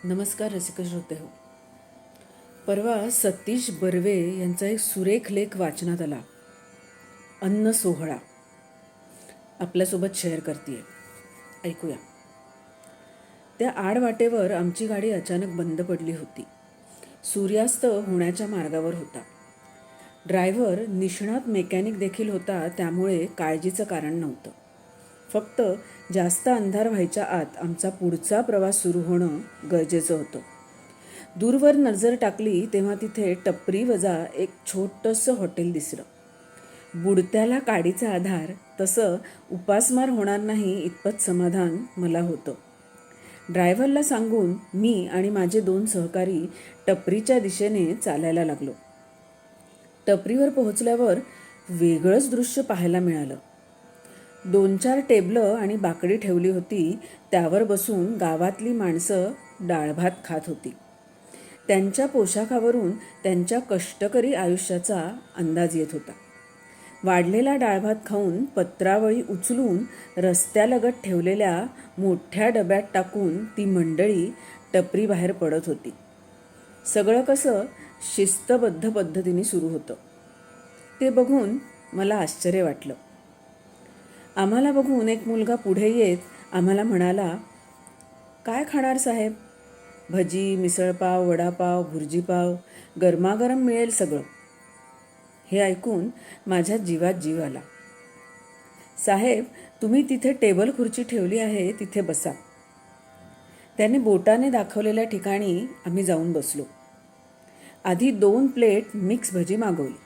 नमस्कार रसिक श्रोते हो. परवा सतीश बर्वे यांचा एक सुरेख लेख वाचनात आला. अन्न सोहळा आपल्यासोबत शेअर करते. ऐकूया. त्या आडवाटेवर आमची गाडी अचानक बंद पडली होती. सूर्यास्त होण्याच्या मार्गावर होता. ड्रायव्हर निष्णात मेकॅनिक देखील होता, त्यामुळे काळजीचं कारण नव्हतं. फक्त जास्त अंधार व्हायच्या आत आमचा पुढचा प्रवास सुरू होणं गरजेचं होतं. दूरवर नजर टाकली तेव्हा तिथे टपरी वजा एक छोटंसं हॉटेल दिसलं. बुडत्याला काडीचा आधार, तसं उपासमार होणार नाही इतपत समाधान मला होतं. ड्रायव्हरला सांगून मी आणि माझे 2 सहकारी टपरीच्या दिशेने चालायला लागलो. टपरीवर पोहोचल्यावर वेगळंच दृश्य पाहायला मिळालं. 2-4 टेबलं आणि बाकडी ठेवली होती. त्यावर बसून गावातली माणसं डाळभात खात होती. त्यांच्या पोशाखावरून त्यांच्या कष्टकरी आयुष्याचा अंदाज येत होता. वाढलेला डाळभात खाऊन पत्रावळी उचलून रस्त्यालगत ठेवलेल्या मोठ्या डब्यात टाकून ती मंडळी टपरी बाहेर पडत होती. सगळं कसं शिस्तबद्ध पद्धतीने सुरू होतं. ते बघून मला आश्चर्य वाटलं. आम्हाला बघून एक मुलगा पुढे येत आम्हाला म्हणाला, "काय खाणार साहेब? भजी, मिसळपाव, वडापाव, भुर्जीपाव, गरमागरम मिळेल सगळं." हे ऐकून माझ्या जीवात जीव आला. "साहेब, तुम्ही तिथे टेबल खुर्ची ठेवली आहे, तिथे बसा." त्याने बोटाने दाखवलेल्या ठिकाणी आम्ही जाऊन बसलो. आधी 2 प्लेट मिक्स भजी मागवली.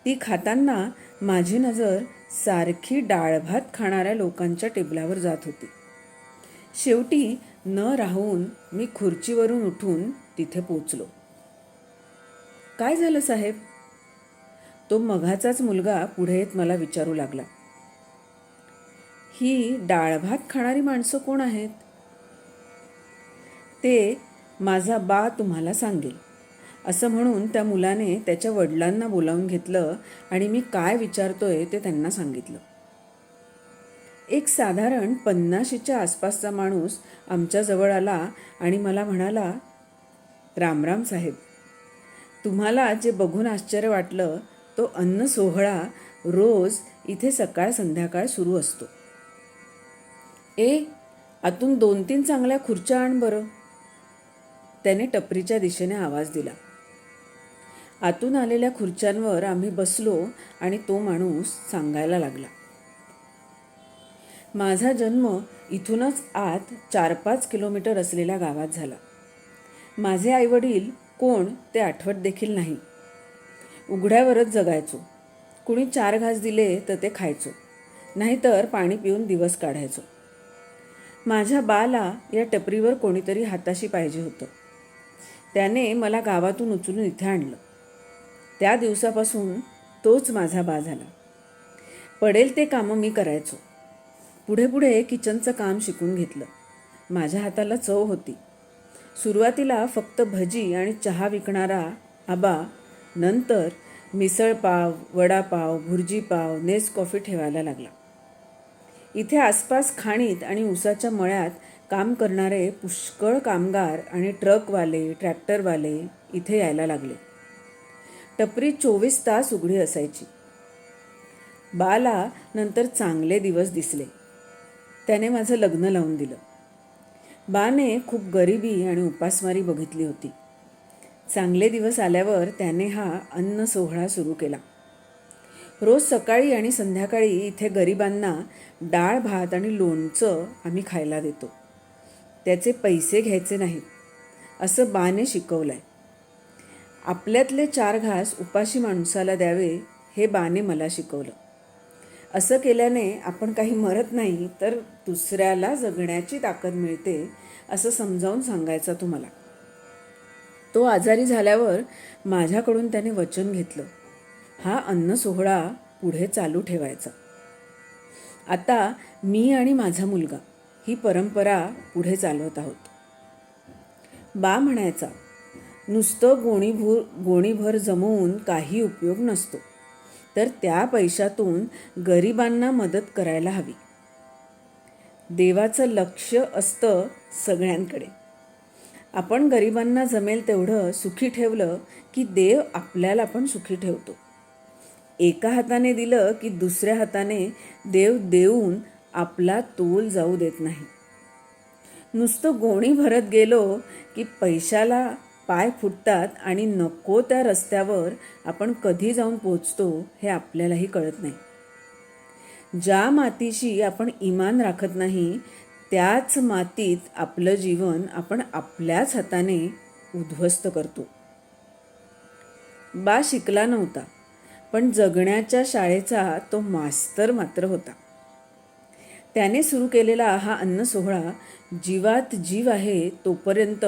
ती खाताना माझी नजर सारखी डाळभात खाणाऱ्या लोकांच्या टेबलावर जात होती. शेवटी न राहून मी खुर्चीवरून उठून तिथे पोचलो. "काय झालं साहेब?" तो मघाचाच मुलगा पुढे येत मला विचारू लागला. "ही डाळभात खाणारी माणसं कोण आहेत?" "ते माझा बा तुम्हाला सांगेल." असं म्हणून त्या मुलाने त्याच्या वडिलांना बोलावून घेतलं आणि मी काय विचारतोय ते त्यांना सांगितलं. एक साधारण 50च्या आसपासचा माणूस आमच्याजवळ आला आणि मला म्हणाला, "रामराम साहेब, तुम्हाला जे बघून आश्चर्य वाटलं तो अन्न सोहळा रोज इथे सकाळ संध्याकाळ सुरू असतो." आतून 2-3 चांगल्या खुर्च्या आण बरं." त्याने टपरीच्या दिशेने आवाज दिला. आतून आलेल्या खुर्च्यांवर आम्ही बसलो आणि तो माणूस सांगायला लागला. "माझा जन्म इथूनच आत 4-5 किलोमीटर असलेल्या गावात झाला. माझे आईवडील कोण ते आठवत देखील नाही. उघड्यावरच जगायचो. कुणी 4 घास दिले तर ते खायचो, नाहीतर पाणी पिऊन दिवस काढायचो. माझ्या बाला या टपरीवर कोणीतरी हाताशी पाहिजे होतं. त्याने मला गावातून उचलून इथे आणलं. त्या दिवसापासून तोच माझा बा झाला. पडेल ते कामं मी करायचो. पुढे पुढे किचनचं काम शिकून घेतलं. माझ्या हाताला चव होती. सुरुवातीला फक्त भजी आणि चहा विकणारा आबा, नंतर मिसळपाव, वडापाव, भुर्जीपाव, नेसकॉफी ठेवायला लागला. इथे आसपास खाणीत आणि ऊसाच्या मळ्यात काम करणारे पुष्कळ कामगार आणि ट्रकवाले, ट्रॅक्टरवाले इथे यायला लागले. टपरी 24 तास उघडी असायची. बाला नंतर चांगले दिवस दिसले. त्याने माझं लग्न लावून दिलं. बाने खूप गरिबी आणि उपासमारी बघितली होती. चांगले दिवस आल्यावर त्याने हा अन्न सोहळा सुरू केला. रोज सकाळी आणि संध्याकाळी इथे गरिबांना डाळ भात आणि लोणचं आम्ही खायला देतो. त्याचे पैसे घ्यायचे नाहीत असं बाने शिकवलंय. आपल्यातले 4 घास उपाशी माणसाला द्यावे हे बाने मला शिकवलं. असं केल्याने आपण काही मरत नाही तर दुसऱ्याला जगण्याची ताकद मिळते असं समजावून सांगायचा तो मला. तो आजारी झाल्यावर माझ्याकडून त्याने वचन घेतलं, हा अन्न सोहळा पुढे चालू ठेवायचा. आता मी आणि माझा मुलगा ही परंपरा पुढे चालवत आहोत. बा म्हणायचा, नुसतं गोणीभर जमवून काही उपयोग नसतो, तर त्या पैशातून गरिबांना मदत करायला हवी. देवाचं लक्ष असतं सगळ्यांकडे. आपण गरिबांना जमेल तेवढं सुखी ठेवलं की देव आपल्याला पण सुखी ठेवतो. एका हाताने दिलं की दुसऱ्या हाताने देव देऊन आपला तोल जाऊ देत नाही. नुसतं गोणी भरत गेलो की पैशाला पाय फुटतात आणि नको त्या रस्त्यावर आपण कधी जाऊन पोचतो हे आपल्यालाही कळत नाही. ज्या मातीशी आपण इमान राखत नाही त्याच मातीत आपलं जीवन आपण आपल्याच हाताने उद्ध्वस्त करतो. बा शिकला नव्हता, पण जगण्याच्या शाळेचा तो मास्तर मात्र होता. त्याने सुरू केलेला हा अन्न सोहळा जीवात जीव आहे तोपर्यंत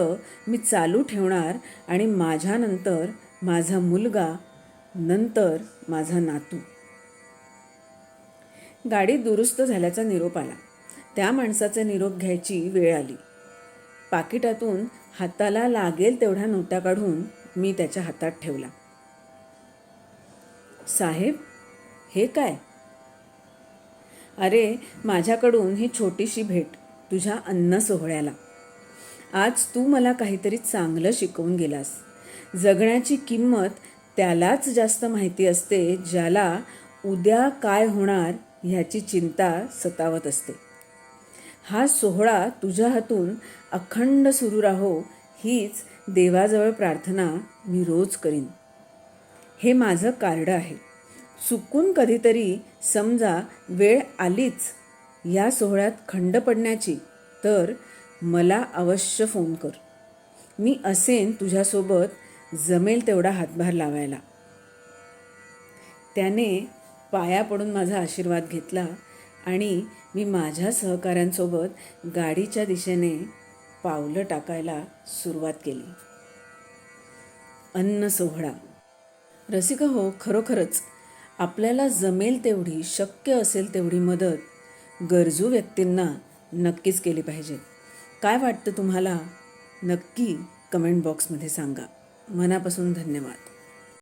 मी चालू ठेवणार आणि माझ्यानंतर माझा मुलगा, नंतर माझा नातू. गाडी दुरुस्त झाल्याचा निरोप आला. त्या माणसाचा निरोप घ्यायची वेळ आली. पाकिटातून हाताला लागेल तेवढ्या नोटा काढून मी त्याच्या हातात ठेवला. साहेब, हे काय? अरे, माझ्याकडून ही छोटीशी भेट तुझ्या अन्न सोहळ्याला. आज तू मला काहीतरी चांगलं शिकवून गेलास. जगण्याची किंमत त्यालाच जास्त माहिती असते ज्याला उद्या काय होणार ह्याची चिंता सतावत असते. हा सोहळा तुझ्या हातून अखंड सुरू राहो हीच देवाजवळ प्रार्थना मी रोज करीन. हे माझं कार्ड आहे. चुकून कधीतरी समजा वेळ आलीच या सोहळ्यात खंड पडण्याची तर मला अवश्य फोन कर. मी असेन तुझ्यासोबत जमेल तेवढा हातभार लावायला. त्याने पाया पडून माझा आशीर्वाद घेतला आणि मी माझ्या सहकाऱ्यांसोबत गाडीच्या दिशेने पावलं टाकायला सुरुवात केली. अन्न सोहळा. रसिका हो, खरोखरच आपल्याला जमेल तेवढी, शक्य असेल तेवढी मदत गरजू व्यक्तींना नक्कीच केली पाहिजे. काय वाटतं तुम्हाला? नक्की कमेंट बॉक्समध्ये सांगा. मनापासून धन्यवाद.